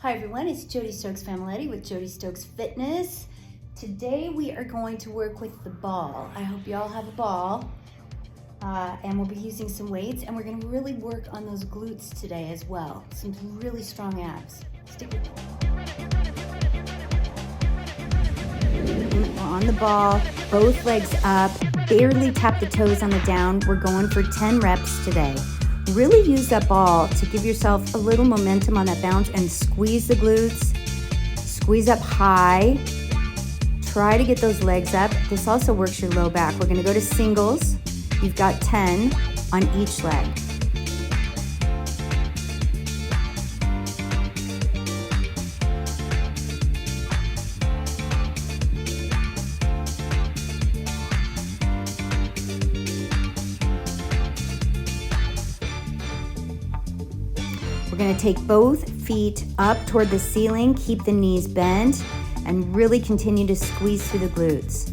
Hi everyone, it's Jody Stokes Familetti with Jody Stokes Fitness. Today we are going to work with the ball. I hope you all have a ball. And we'll be using some weights, and we're gonna really work on those glutes today as well. Some really strong abs. Stick with me. We're on the ball, both legs up, barely tap the toes on the down. We're going for 10 reps today. Really use that ball to give yourself a little momentum on that bounce and squeeze the glutes, squeeze up high. Try to get those legs up. This also works your low back. We're gonna go to singles. You've got 10 on each leg. We're gonna take both feet up toward the ceiling, keep the knees bent, and really continue to squeeze through the glutes.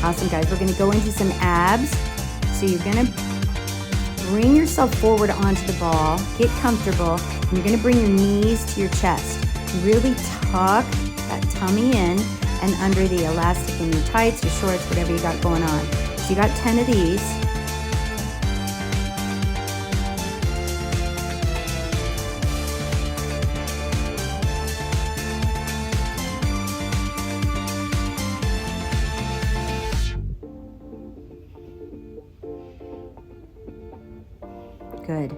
Awesome, guys. We're gonna go into some abs. So you're gonna bring yourself forward onto the ball, get comfortable, and you're gonna bring your knees to your chest. Really tuck that tummy in and under the elastic in your tights, your shorts, whatever you got going on. So you got 10 of these. Good.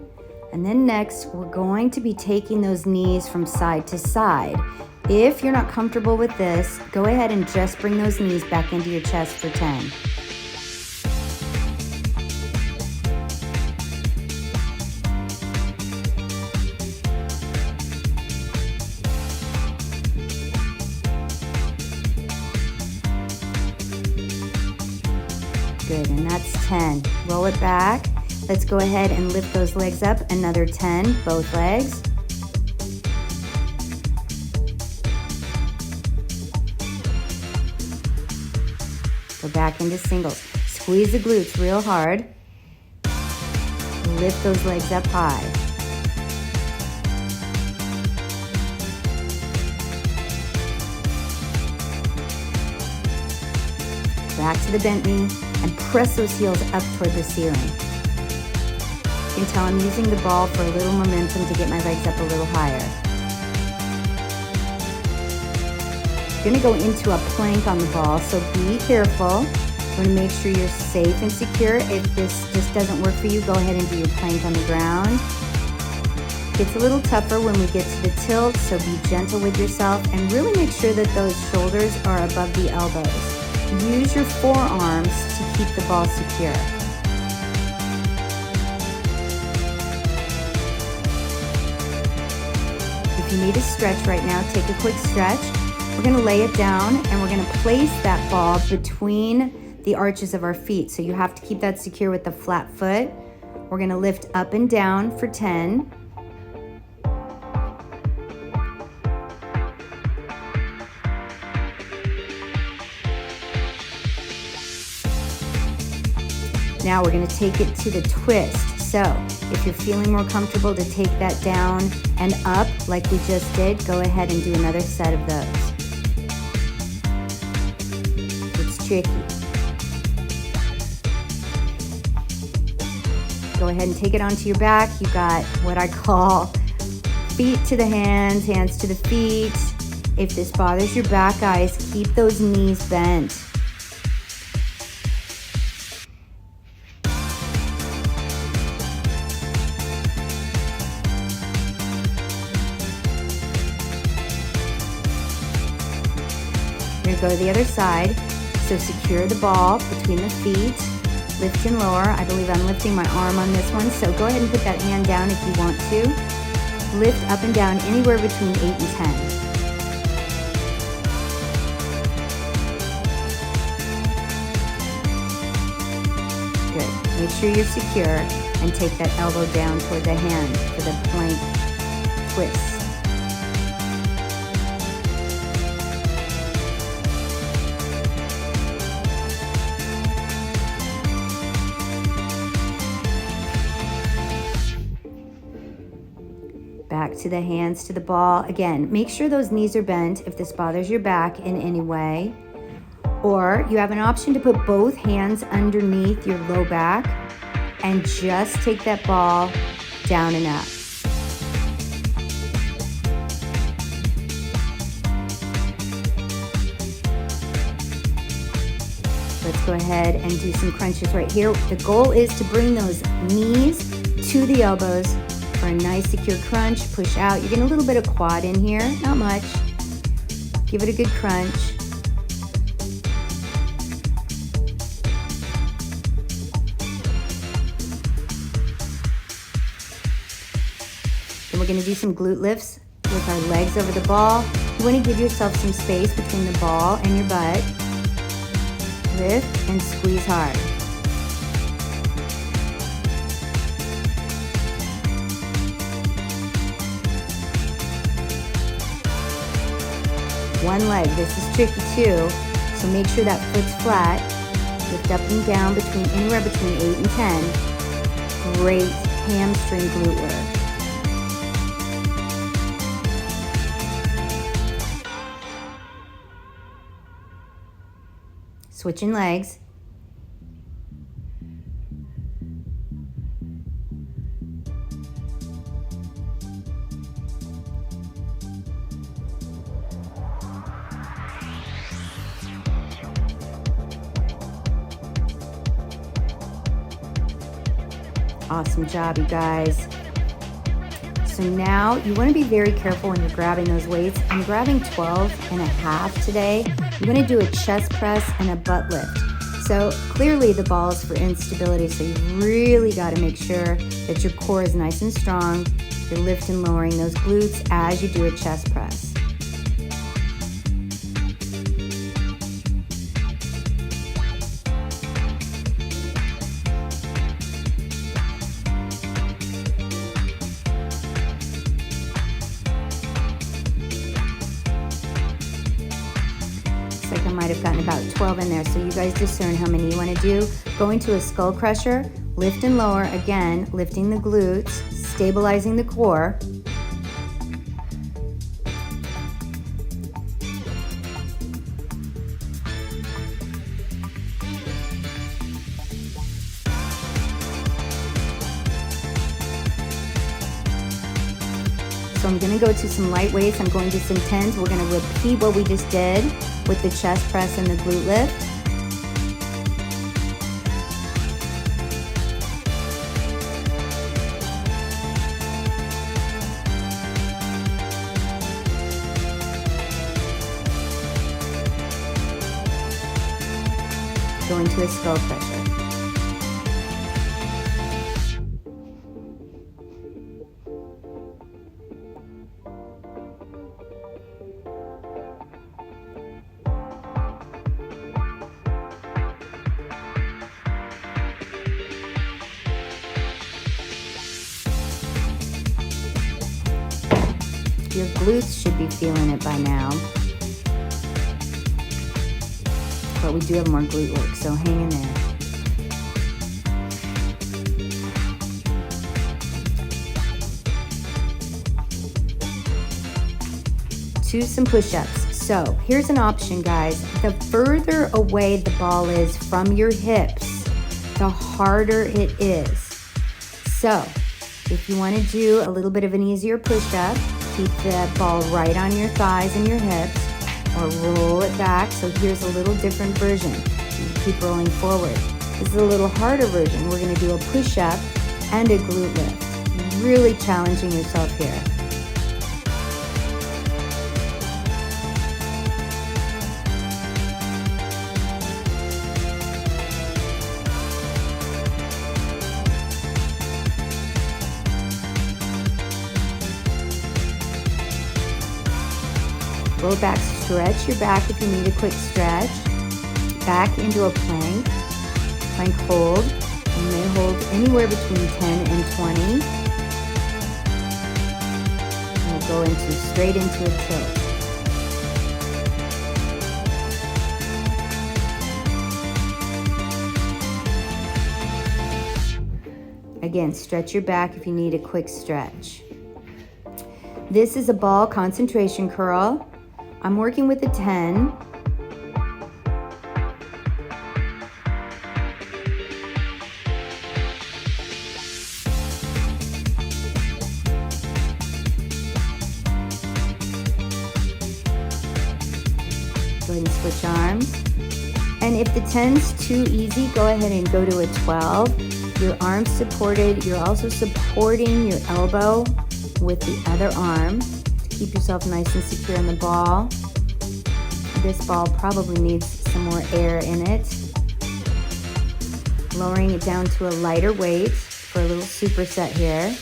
And then next, we're going to be taking those knees from side to side. If you're not comfortable with this, go ahead and just bring those knees back into your chest for 10. Good, and that's 10. Roll it back. Let's go ahead and lift those legs up. Another 10, both legs. Go back into singles. Squeeze the glutes real hard. Lift those legs up high. Back to the bent knee and press those heels up toward the ceiling. You can tell I'm using the ball for a little momentum to get my legs up a little higher. You're gonna go into a plank on the ball, so be careful. You wanna make sure you're safe and secure. If this just doesn't work for you, go ahead and do your plank on the ground. Gets a little tougher when we get to the tilt, so be gentle with yourself and really make sure that those shoulders are above the elbows. Use your forearms to keep the ball secure. If you need a stretch right now, take a quick stretch. We're gonna lay it down and we're gonna place that ball between the arches of our feet. So you have to keep that secure with the flat foot. We're gonna lift up and down for 10. Now we're gonna take it to the twist. So if you're feeling more comfortable to take that down and up like we just did, go ahead and do another set of those. It's tricky. Go ahead and take it onto your back. You got what I call feet to the hands, hands to the feet. If this bothers your back, guys, keep those knees bent. We're gonna go to the other side. So secure the ball between the feet, lift and lower. I believe I'm lifting my arm on this one, so go ahead and put that hand down if you want to. Lift up and down anywhere between 8 and 10. Good. Make sure you're secure and take that elbow down toward the hand for the plank twist. back to the hands, to the ball. Again, make sure those knees are bent if this bothers your back in any way. Or you have an option to put both hands underneath your low back and just take that ball down and up. Let's go ahead and do some crunches right here. The goal is to bring those knees to the elbows for a nice secure crunch. Push out. You're getting a little bit of quad in here, not much. Give it a good crunch. Then we're going to do some glute lifts with our legs over the ball. You want to give yourself some space between the ball and your butt. Lift and squeeze hard. One leg. This is tricky too, so make sure that foot's flat. Lift up and down anywhere between 8 and 10. Great hamstring glute work. Switching legs. Awesome job, you guys. So now you want to be very careful when you're grabbing those weights. I'm grabbing 12 and a half today. You're going to do a chest press and a butt lift. So clearly the ball is for instability, so you really got to make sure that your core is nice and strong. You're lifting and lowering those glutes as you do a chest press. I might have gotten about 12 in there, so you guys discern how many you want to do. Go into a skull crusher, lift and lower, again, lifting the glutes, stabilizing the core. So I'm going to go to some light weights. I'm going to some 10s. We're going to repeat what we just did with the chest press and the glute lift. Go into a skull crusher. Your glutes should be feeling it by now. But we do have more glute work, so hang in there. Do some push-ups. So here's an option, guys. The further away the ball is from your hips, the harder it is. So if you want to do a little bit of an easier push-up, keep the ball right on your thighs and your hips, or roll it back. So here's a little different version. You keep rolling forward. This is a little harder version. We're going to do a push-up and a glute lift. Really challenging yourself here. Go back, stretch your back if you need a quick stretch. Back into a plank. Plank hold. You may hold anywhere between 10 and 20. And we'll go straight into a tilt. Again, stretch your back if you need a quick stretch. This is a ball concentration curl. I'm working with a 10. Go ahead and switch arms. And if the 10's too easy, go ahead and go to a 12. Your arm's supported. You're also supporting your elbow with the other arm to keep yourself nice and secure on the ball. This ball probably needs some more air in it. Lowering it down to a lighter weight for a little superset here.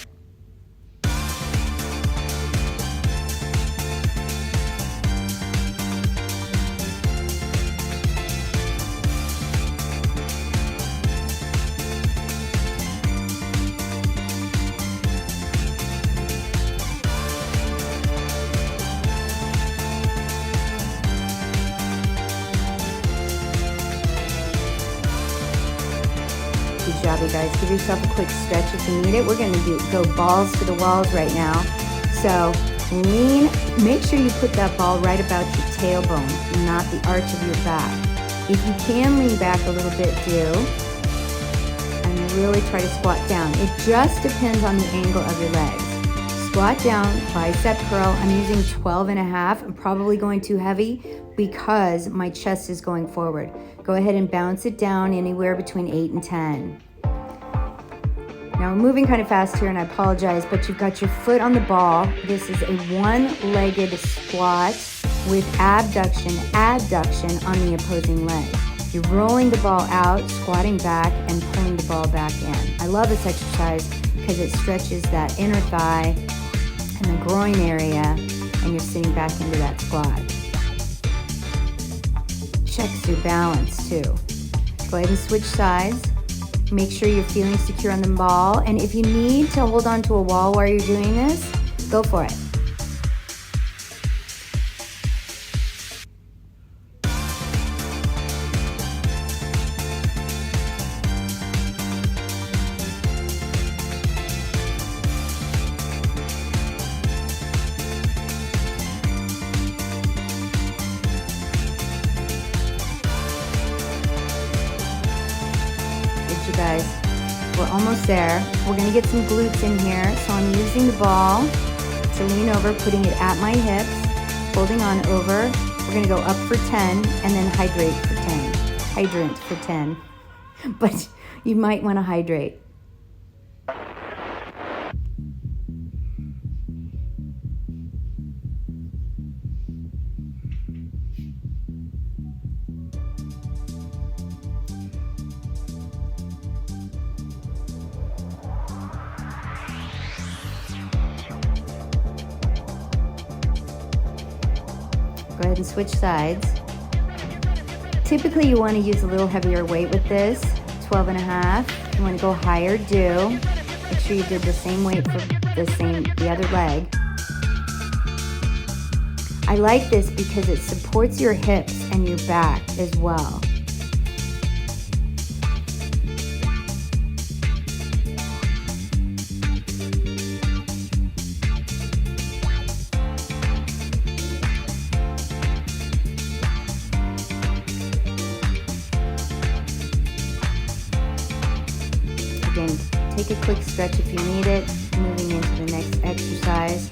Good job, you guys. Give yourself a quick stretch if you need it. We're going to go balls to the walls right now. So lean, make sure you put that ball right about your tailbone, not the arch of your back. If you can lean back a little bit, do. And really try to squat down. It just depends on the angle of your legs. Squat down, bicep curl. I'm using 12.5. I'm probably going too heavy because my chest is going forward. Go ahead and bounce it down anywhere between 8 and 10. Now we're moving kind of fast here and I apologize, but you've got your foot on the ball. This is a one-legged squat with abduction, adduction on the opposing leg. You're rolling the ball out, squatting back, and pulling the ball back in. I love this exercise because it stretches that inner thigh and the groin area, and you're sitting back into that squat. Checks your balance too. Go ahead and switch sides. Make sure you're feeling secure on the ball, and if you need to hold on to a wall while you're doing this, go for it. You guys, we're almost there. We're going to get some glutes in here, so I'm using the ball to lean over, putting it at my hips, holding on over. We're going to go up for 10 and then hydrate for 10. Hydrant for 10. But you might want to hydrate. Go ahead and switch sides. Typically you want to use a little heavier weight with this, 12.5. If you want to go higher, do. Make sure you did the same weight for the other leg. I like this because it supports your hips and your back as well. Again, take a quick stretch if you need it. Moving into the next exercise.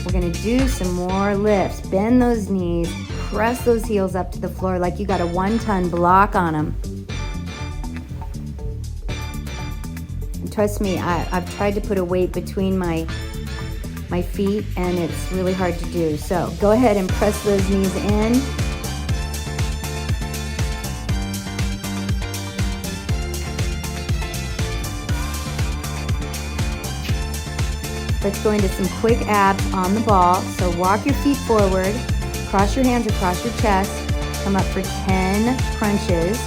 We're gonna do some more lifts. Bend those knees, press those heels up to the floor like you got a 1-ton block on them. And trust me, I've tried to put a weight between my feet and it's really hard to do. So go ahead and press those knees in. Let's go into some quick abs on the ball. So walk your feet forward, cross your hands across your chest, come up for 10 crunches,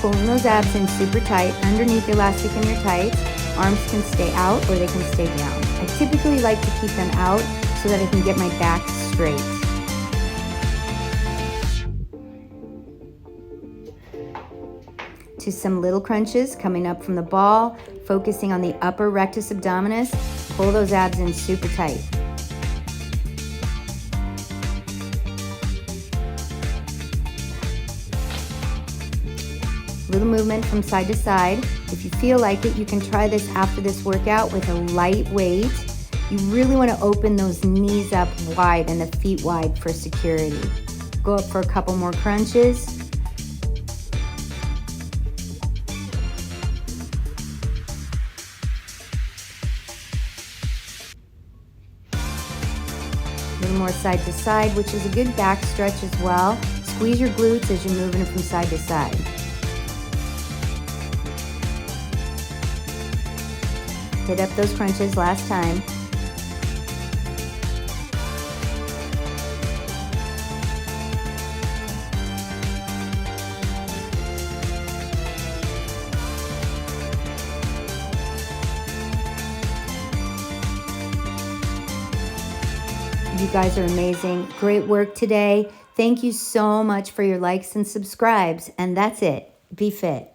pulling those abs in super tight underneath the elastic in your tights. Arms can stay out or they can stay down. I typically like to keep them out so that I can get my back straight. To some little crunches coming up from the ball, focusing on the upper rectus abdominis. Pull those abs in super tight. Little movement from side to side. If you feel like it, you can try this after this workout with a light weight. You really want to open those knees up wide and the feet wide for security. Go up for a couple more crunches. A little more side to side, which is a good back stretch as well. Squeeze your glutes as you're moving from side to side. Hit up those crunches last time. You guys are amazing. Great work today. Thank you so much for your likes and subscribes. And that's it. Be fit.